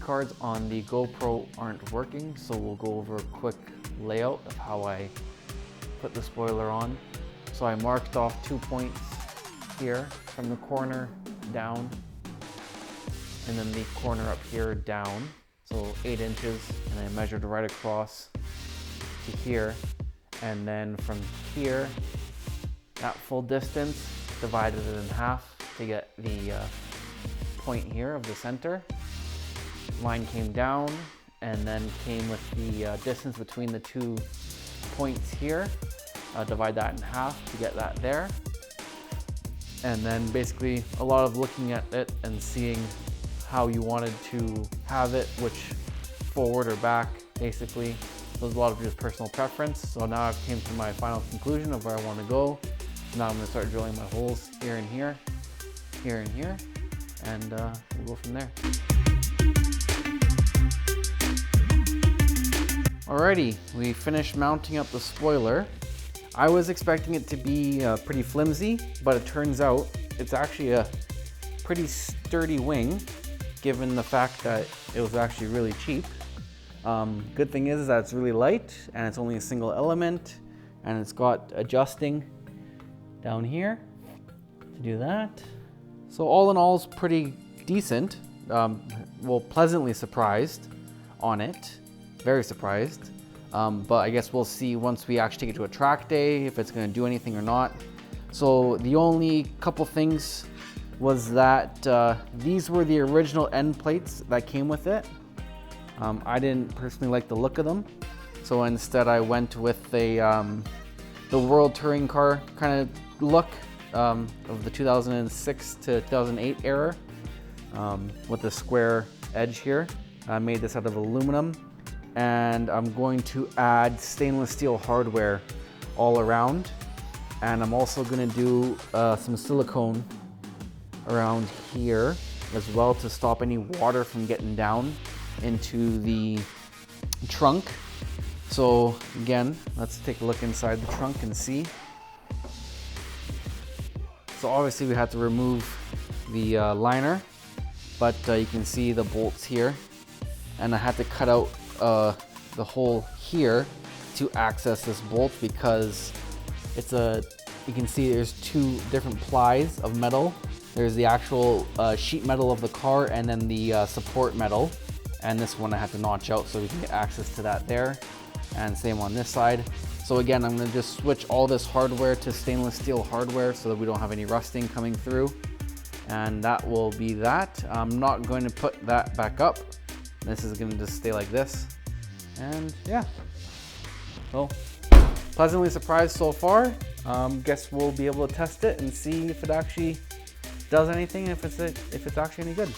cards on the GoPro aren't working, so we'll go over a quick layout of how I put the spoiler on. So I marked off 2 points here from the corner down, and then the corner up here down, so 8 inches, and I measured right across to here, and then from here, that full distance, divided it in half to get the point here of the center. Line came down and then came with the distance between the 2 points here. Divide that in half to get that there. And then basically a lot of looking at it and seeing how you wanted to have it, which forward or back, basically. So there's a lot of just personal preference. So now I've came to my final conclusion of where I want to go. Now I'm going to start drilling my holes here and here, here and here, and we'll go from there. Alrighty, we finished mounting up the spoiler. I was expecting it to be pretty flimsy, but it turns out it's actually a pretty sturdy wing, given the fact that it was actually really cheap. Good thing is that it's really light and it's only a single element, and it's got adjusting down here to do that. So all in all, it's pretty decent. Well, pleasantly surprised on it, very surprised. But I guess we'll see once we actually take it to a track day if it's going to do anything or not. So the only couple things was that these were the original end plates that came with it. I didn't personally like the look of them, so instead I went with the World Touring Car kind of look of the 2006 to 2008 era, with the square edge here. I made this out of aluminum, and I'm going to add stainless steel hardware all around, and I'm also going to do some silicone around here as well to stop any water from getting down into the trunk. So again, let's take a look inside the trunk and see. So obviously we had to remove the liner, but you can see the bolts here, and I had to cut out the hole here to access this bolt because it's you can see there's 2 different plies of metal. There's the actual sheet metal of the car and then the support metal, and this one I had to notch out so we can get access to that there, and same on this side. So again, I'm going to just switch all this hardware to stainless steel hardware so that we don't have any rusting coming through, and that will be that. I'm not going to put that back up. This is going to just stay like this, and yeah, so pleasantly surprised so far. Guess we'll be able to test it and see if it actually does anything, if it's actually any good.